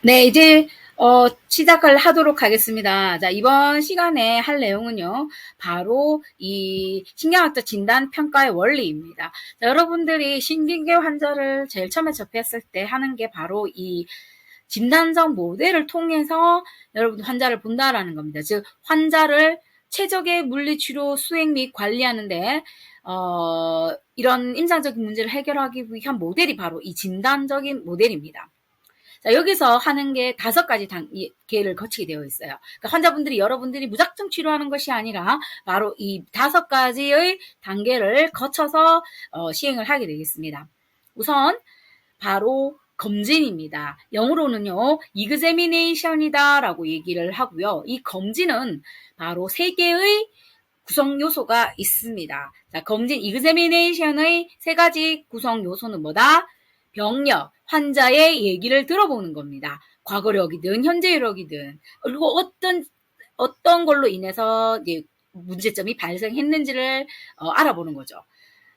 네, 이제 시작을 하도록 하겠습니다. 자, 이번 시간에 할 내용은요, 바로 이 신경학적 진단 평가의 원리입니다. 자, 여러분들이 신경계 환자를 제일 처음에 접했을 때 하는 게 바로 이 진단적 모델을 통해서 여러분 환자를 본다라는 겁니다. 즉, 환자를 최적의 물리치료 수행 및 관리하는데 이런 임상적인 문제를 해결하기 위한 모델이 바로 이 진단적인 모델입니다. 자, 여기서 하는 게 5가지 단계를 거치게 되어 있어요. 그러니까 여러분들이 무작정 치료하는 것이 아니라 바로 이 5가지의 단계를 거쳐서 시행을 하게 되겠습니다. 우선 바로 검진입니다. 영어로는요, examination이다 라고 얘기를 하고요. 이 검진은 바로 3개의 구성 요소가 있습니다. 자, 검진 examination의 3가지 구성 요소는 뭐다? 병력, 환자의 얘기를 들어보는 겁니다. 과거력이든 현재력이든 그리고 어떤 걸로 인해서 이제 문제점이 발생했는지를 알아보는 거죠.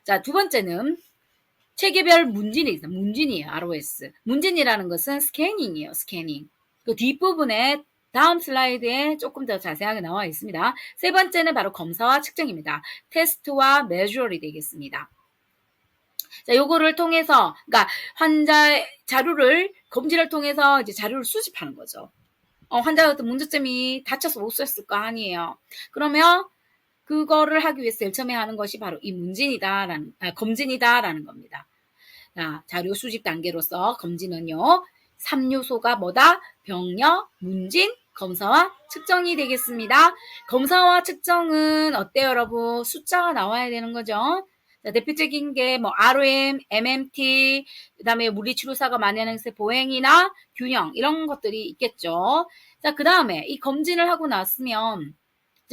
자, 2번째는 체계별 문진이에요. ROS. 문진이라는 것은 스캐닝이에요. 스캐닝. 그 뒷부분에 다음 슬라이드에 조금 더 자세하게 나와 있습니다. 3번째는 바로 검사와 측정입니다. 테스트와 메주얼이 되겠습니다. 자, 요거를 통해서, 그러니까 환자의 검진을 통해서 이제 자료를 수집하는 거죠. 환자가 어떤 문제점이 다쳐서 못 썼을 거 아니에요. 그러면 그거를 하기 위해서 제일 처음에 하는 것이 바로 이 검진이다라는 겁니다. 자, 자료 수집 단계로서 검진은요, 3요소가 뭐다? 병력, 문진, 검사와 측정이 되겠습니다. 검사와 측정은 어때요, 여러분? 숫자가 나와야 되는 거죠. 자, 대표적인 게 뭐 ROM, MMT, 그다음에 물리치료사가 만연한 행세 보행이나 균형 이런 것들이 있겠죠. 자, 그다음에 이 검진을 하고 났으면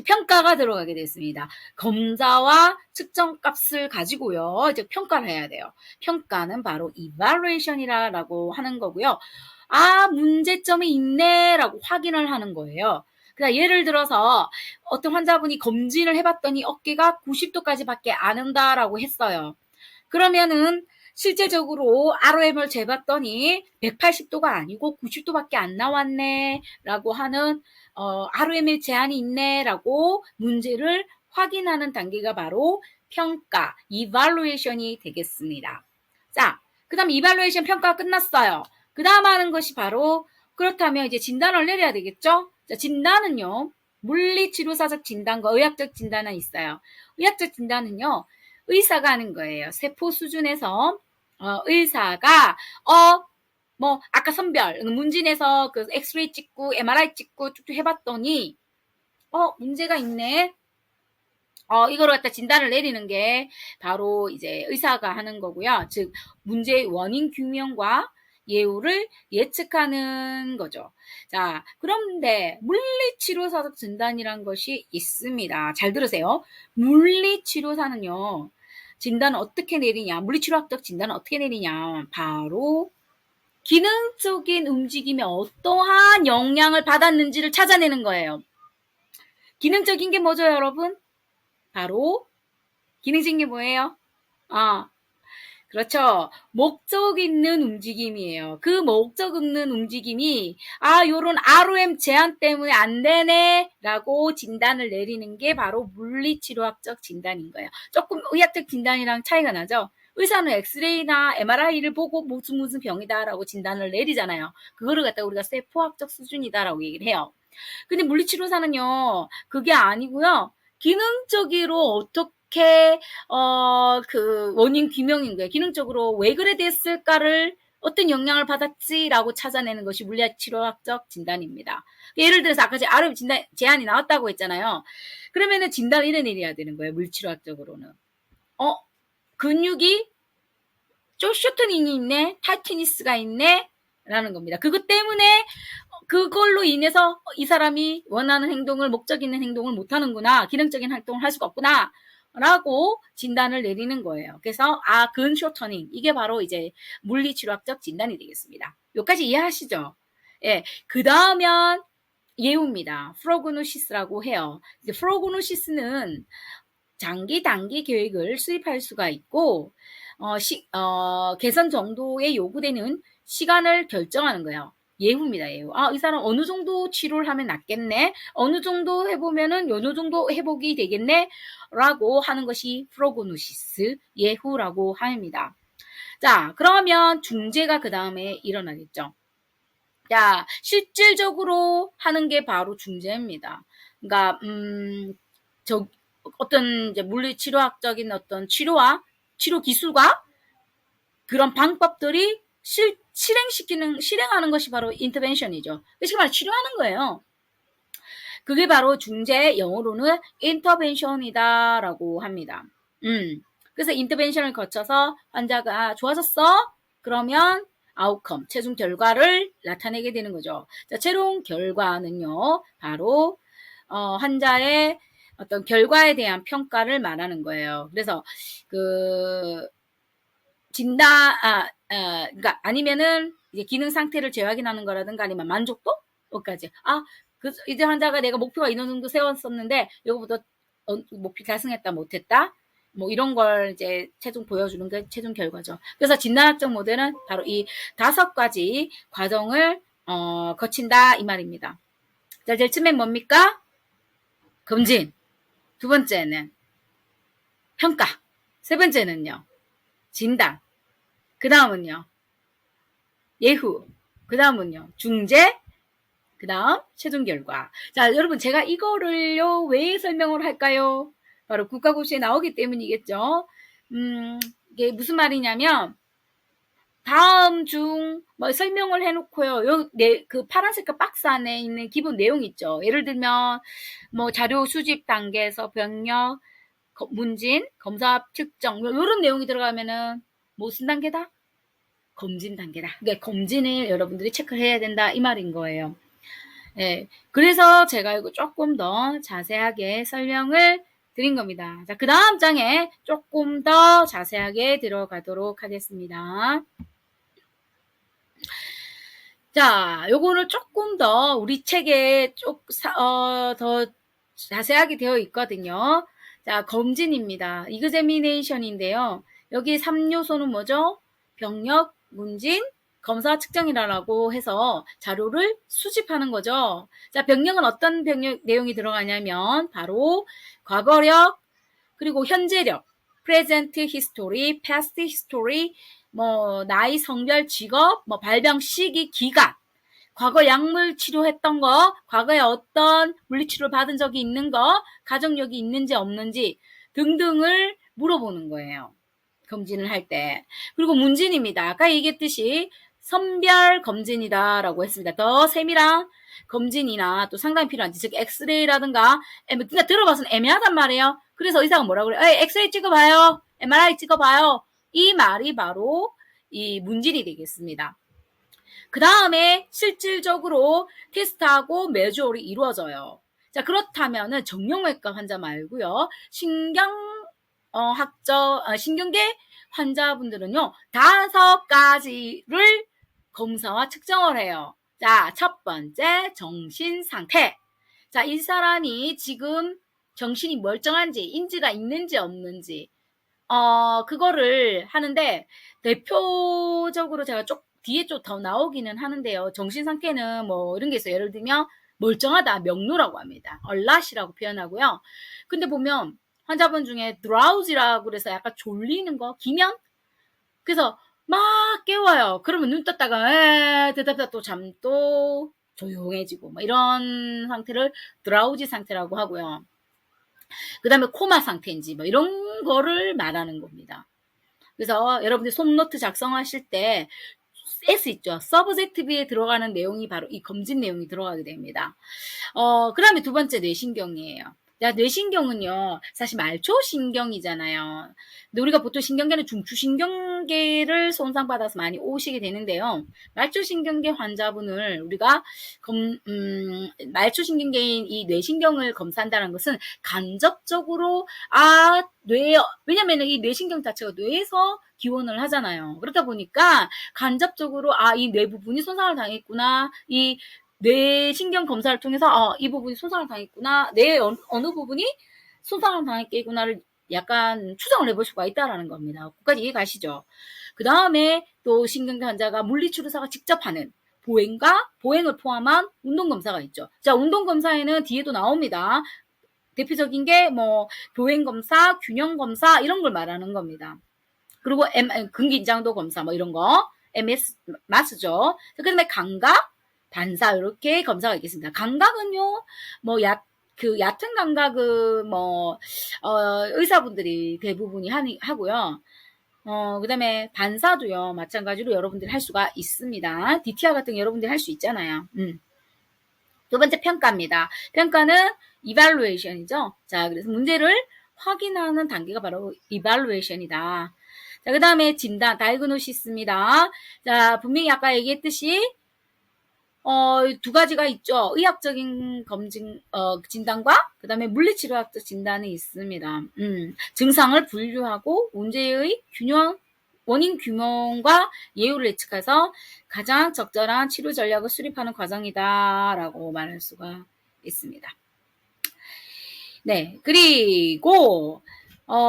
평가가 들어가게 됐습니다. 검사와 측정 값을 가지고요. 이제 평가를 해야 돼요. 평가는 바로 evaluation이라고 하는 거고요. 아, 문제점이 있네라고 확인을 하는 거예요. 그러니까 예를 들어서 어떤 환자분이 검진을 해봤더니 어깨가 90도까지밖에 안 온다라고 했어요. 그러면은 실제적으로 ROM을 재봤더니 180도가 아니고 90도밖에 안 나왔네 라고 하는 ROM의 제한이 있네 라고 문제를 확인하는 단계가 바로 평가, evaluation이 되겠습니다. 자, 그 다음 evaluation 평가가 끝났어요. 그 다음 하는 것이 바로 그렇다면 이제 진단을 내려야 되겠죠? 자, 진단은요, 물리치료사적 진단과 의학적 진단은 있어요. 의학적 진단은요, 의사가 하는 거예요. 세포 수준에서 의사가 뭐 아까 선별 문진에서 그 엑스레이 찍고 MRI 찍고 쭉쭉 해봤더니 문제가 있네. 이거를 갖다 진단을 내리는 게 바로 이제 의사가 하는 거고요. 즉 문제의 원인 규명과 예후를 예측하는 거죠. 자, 그런데 물리치료사적 진단이란 것이 있습니다. 잘 들으세요. 물리치료사는요. 진단을 어떻게 내리냐, 물리치료학적 진단을 어떻게 내리냐, 바로 기능적인 움직임에 어떠한 영향을 받았는지를 찾아내는 거예요. 기능적인 게 뭐죠, 여러분? 바로 기능적인 게 뭐예요? 그렇죠. 목적 있는 움직임이에요. 그 목적 있는 움직임이 요런 ROM 제한 때문에 안 되네 라고 진단을 내리는 게 바로 물리치료학적 진단인 거예요. 조금 의학적 진단이랑 차이가 나죠. 의사는 엑스레이나 MRI를 보고 무슨 병이다 라고 진단을 내리잖아요. 그거를 갖다가 우리가 세포학적 수준이다 라고 얘기를 해요. 근데 물리치료사는요, 그게 아니고요. 기능적으로 어떻게 그 원인 규명인 거예요. 기능적으로 왜 그래 됐을까를 어떤 영향을 받았지라고 찾아내는 것이 물리치료학적 진단입니다. 예를 들어서 아까 ROM 진단 제한이 나왔다고 했잖아요. 그러면은 진단을 이래 내려야 되는 거예요. 물리치료학적으로는. 근육이 쇼트닝이 있네, 타이트니스가 있네, 라는 겁니다. 그것 때문에 그걸로 인해서 이 사람이 원하는 행동을, 목적 있는 행동을 못하는구나, 기능적인 활동을 할 수가 없구나 라고 진단을 내리는 거예요. 그래서 근 쇼터닝, 이게 바로 이제 물리치료학적 진단이 되겠습니다. 여기까지 이해하시죠? 예, 그 다음엔 예후입니다. 프로그노시스라고 해요. 이제 프로그노시스는 장기, 단기 계획을 수립할 수가 있고 개선 정도에 요구되는 시간을 결정하는 거예요. 예후입니다. 예후. 아, 이 사람 어느 정도 치료를 하면 낫겠네. 어느 정도 해보면은 어느 정도 회복이 되겠네. 라고 하는 것이 프로그노시스, 예후라고 합니다. 자, 그러면 중재가 그 다음에 일어나겠죠. 자, 실질적으로 하는 게 바로 중재입니다. 그러니까, 어떤 이제 물리치료학적인 어떤 치료 기술과 그런 방법들이 실행하는 것이 바로 인터벤션이죠. 쉽게 말해 치료하는 거예요. 그게 바로 중재, 영어로는 인터벤션이다라고 합니다. 그래서 인터벤션을 거쳐서 환자가 좋아졌어? 그러면 아웃컴, 최종 결과를 나타내게 되는 거죠. 자, 최종 결과는요, 바로 환자의 어떤 결과에 대한 평가를 말하는 거예요. 그래서 그 그러니까 아니면은 이제 기능 상태를 재확인하는 거라든가 아니면 만족도까지. 이제 환자가 내가 목표가 이런 정도 세웠었는데 이거보다 목표 달성했다 못했다. 뭐 이런 걸 이제 최종 보여주는 게 최종 결과죠. 그래서 진단학적 모델은 바로 이 5가지 과정을 거친다 이 말입니다. 자, 제일 처음엔 뭡니까? 검진. 두 번째는 평가. 세 번째는요. 진단. 그 다음은요. 예후. 그 다음은요. 중재. 그 다음 최종 결과. 자, 여러분 제가 이거를요. 왜 설명을 할까요? 바로 국가고시에 나오기 때문이겠죠. 이게 무슨 말이냐면 다음 중 뭐 설명을 해놓고요. 그 파란색 박스 안에 있는 기본 내용 있죠. 예를 들면 뭐 자료 수집 단계에서 병력, 문진, 검사 측정 이런 내용이 들어가면은 무슨 단계다? 검진 단계다. 그러니까 검진을 여러분들이 체크를 해야 된다 이 말인 거예요. 네, 그래서 제가 이거 조금 더 자세하게 설명을 드린 겁니다. 자, 그 다음 장에 조금 더 자세하게 들어가도록 하겠습니다. 자, 요거는 조금 더 우리 책에 더 자세하게 되어 있거든요. 자, 검진입니다. 이그제미네이션인데요. 여기 3요소는 뭐죠? 병력, 문진, 검사 측정이라고 해서 자료를 수집하는 거죠. 자, 병력은 어떤 병력 내용이 들어가냐면 바로 과거력, 그리고 현재력, present history, past history, 뭐 나이, 성별, 직업, 뭐 발병 시기, 기간, 과거 약물 치료했던 거, 과거에 어떤 물리치료를 받은 적이 있는 거, 가족력이 있는지 없는지 등등을 물어보는 거예요. 검진을 할 때. 그리고 문진입니다. 아까 얘기했듯이 선별 검진이다라고 했습니다. 더 세밀한 검진이나 또 상당히 필요한지, 즉 엑스레이라든가 그러니까 들어봐서는 애매하단 말이에요. 그래서 의사가 뭐라고 그래요? 엑스레이 찍어봐요. MRI 찍어봐요. 이 말이 바로 이 문진이 되겠습니다. 그 다음에 실질적으로 테스트하고 매주얼이 이루어져요. 자, 그렇다면은 정형외과 환자 말고요. 신경계 환자분들은요. 5가지를 검사와 측정을 해요. 자, 첫 번째 정신 상태. 자, 이 사람이 지금 정신이 멀쩡한지, 인지가 있는지 없는지, 그거를 하는데, 대표적으로 제가 뒤에 좀 더 나오기는 하는데요. 정신 상태는 뭐 이런 게 있어요. 예를 들면, 멀쩡하다, 명료라고 합니다. 얼랏이라고 표현하고요. 근데 보면, 환자분 중에 drowsy라고 그래서 약간 졸리는 거, 기면? 그래서 막 깨워요. 그러면 눈 떴다가, 대답다 또 잠도 조용해지고, 뭐 이런 상태를 드라우지 상태라고 하고요. 그 다음에 코마 상태인지 뭐 이런 거를 말하는 겁니다. 그래서 여러분들 손노트 작성하실 때 S 있죠. 서브젝티브에 들어가는 내용이 바로 이 검진 내용이 들어가게 됩니다. 그 다음에 두 번째 뇌신경이에요. 자, 뇌신경은요, 사실 말초신경이잖아요. 근데 우리가 보통 신경계는 중추신경계를 손상받아서 많이 오시게 되는데요. 말초신경계 환자분을 우리가 말초신경계인 이 뇌신경을 검사한다는 것은 간접적으로 왜냐면 이 뇌신경 자체가 뇌에서 기원을 하잖아요. 그러다 보니까 간접적으로 이 뇌 부분이 손상을 당했구나, 이 뇌신경 검사를 통해서 이 부분이 손상을 당했구나, 뇌 어느 부분이 손상을 당했겠구나를 약간 추정을 해볼 수가 있다라는 겁니다. 끝까지 이해 가시죠? 그 다음에 또 신경계 환자가 물리치료사가 직접 하는 보행을 포함한 운동검사가 있죠. 자, 운동검사에는 뒤에도 나옵니다. 대표적인 게 뭐 보행검사, 균형검사 이런 걸 말하는 겁니다. 그리고 근긴장도 검사 뭐 이런 거 MS 마스죠. 그다음에 감각, 반사 이렇게 검사가 있겠습니다. 감각은요, 뭐 얕은 감각은 뭐 의사분들이 대부분이 하고요. 그다음에 반사도요, 마찬가지로 여러분들이 할 수가 있습니다. DTR 같은 거 여러분들이 할 수 있잖아요. 두 번째 평가입니다. 평가는 evaluation이죠. 자, 그래서 문제를 확인하는 단계가 바로 evaluation이다. 자, 그 다음에 진단, diagnosis입니다. 자, 분명히 아까 얘기했듯이, 두 가지가 있죠. 의학적인 검진, 진단과, 그 다음에 물리치료학적 진단이 있습니다. 증상을 분류하고, 문제의 원인 규명과 예후를 예측해서 가장 적절한 치료 전략을 수립하는 과정이다라고 말할 수가 있습니다. 네, 그리고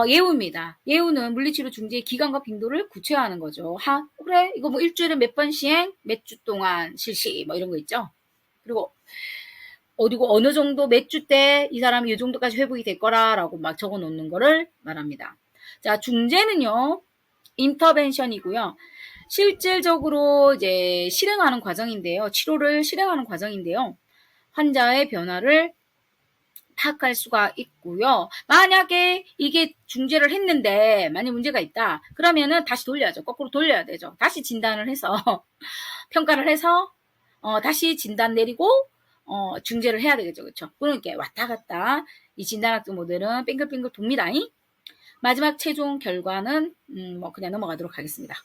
예후입니다. 예후는 물리치료 중지의 기간과 빈도를 구체화하는 거죠. 그래, 이거 뭐 일주일에 몇 번 시행, 몇 주 동안 실시, 뭐 이런 거 있죠. 그리고 어느 정도 몇 주 때 이 사람이 이 정도까지 회복이 될 거라라고 막 적어 놓는 거를 말합니다. 자, 중재는요, 인터벤션이고요. 실질적으로 이제 실행하는 과정인데요. 치료를 실행하는 과정인데요. 환자의 변화를 파악할 수가 있고요. 만약에 이게 중재를 했는데 만약 문제가 있다. 그러면은 다시 돌려야죠. 거꾸로 돌려야 되죠. 다시 진단을 해서 평가를 해서 다시 진단 내리고 중재를 해야 되겠죠. 그렇죠? 그러니까 왔다 갔다 이 진단학적 모델은 빙글빙글 돕니다. 마지막 최종 결과는 뭐 그냥 넘어가도록 하겠습니다.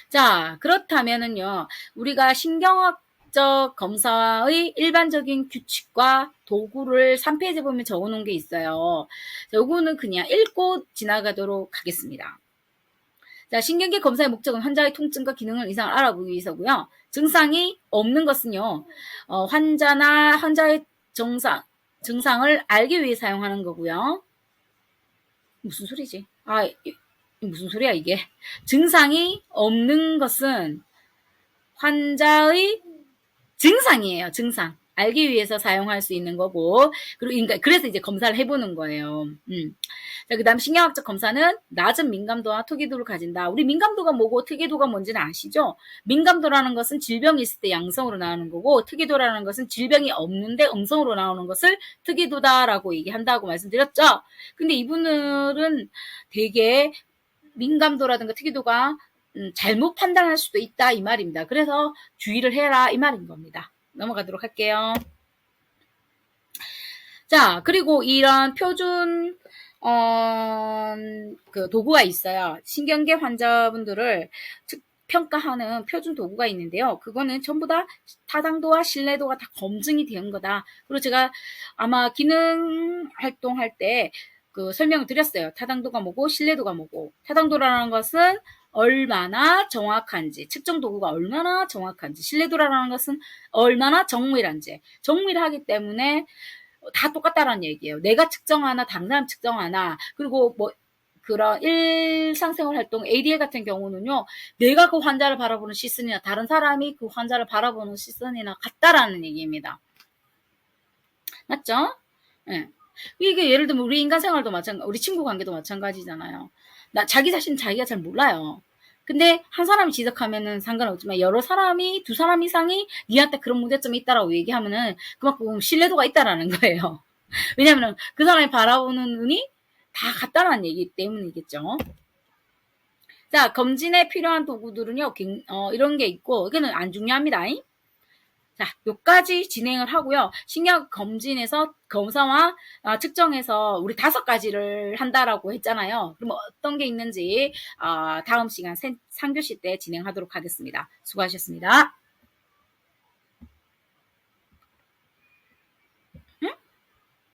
자, 그렇다면은요, 우리가 신경학적 검사의 일반적인 규칙과 도구를 3페이지에 보면 적어놓은 게 있어요. 요거는 그냥 읽고 지나가도록 하겠습니다. 자, 신경계 검사의 목적은 환자의 통증과 기능을 이상을 알아보기 위해서고요. 증상이 없는 것은요, 환자의 증상을 알기 위해 사용하는 거고요. 무슨 소리지? 무슨 소리야 이게? 증상이 없는 것은 환자의 증상이에요. 증상. 알기 위해서 사용할 수 있는 거고, 그리고 그래서 이제 검사를 해보는 거예요. 자, 그다음 신경학적 검사는 낮은 민감도와 특이도를 가진다. 우리 민감도가 뭐고 특이도가 뭔지는 아시죠? 민감도라는 것은 질병이 있을 때 양성으로 나오는 거고, 특이도라는 것은 질병이 없는데 음성으로 나오는 것을 특이도다라고 얘기한다고 말씀드렸죠. 근데 이분들은 되게 민감도라든가 특이도가 잘못 판단할 수도 있다 이 말입니다. 그래서 주의를 해라 이 말인 겁니다. 넘어가도록 할게요. 자, 그리고 이런 표준 그 도구가 있어요. 신경계 환자분들을 평가하는 표준 도구가 있는데요. 그거는 전부 다 타당도와 신뢰도가 다 검증이 된 거다. 그리고 제가 아마 기능 활동할 때 그 설명을 드렸어요. 타당도가 뭐고 신뢰도가 뭐고. 타당도라는 것은 얼마나 정확한지, 측정 도구가 얼마나 정확한지, 신뢰도라는 것은 얼마나 정밀한지. 정밀하기 때문에 다 똑같다라는 얘기예요. 내가 측정하나 다른 사람 측정하나, 그리고 뭐 그런 일상생활 활동 ADL 같은 경우는요, 내가 그 환자를 바라보는 시선이나 다른 사람이 그 환자를 바라보는 시선이나 같다라는 얘기입니다. 맞죠? 네. 이게 예를 들면 우리 인간 생활도 우리 친구 관계도 마찬가지잖아요. 자기 자신 자기가 잘 몰라요. 근데 한 사람이 지적하면은 상관없지만 여러 사람이 두 사람 이상이 니한테 그런 문제점이 있다라고 얘기하면은 그만큼 신뢰도가 있다라는 거예요. 왜냐면은 그 사람이 바라보는 눈이 다 같다라는 얘기 때문이겠죠. 자, 검진에 필요한 도구들은요, 이런 게 있고, 이거는 안 중요합니다. 자, 요까지 진행을 하고요. 신경 검진에서 검사와 측정해서 우리 5가지를 한다라고 했잖아요. 그럼 어떤 게 있는지 다음 시간 3교시 때 진행하도록 하겠습니다. 수고하셨습니다.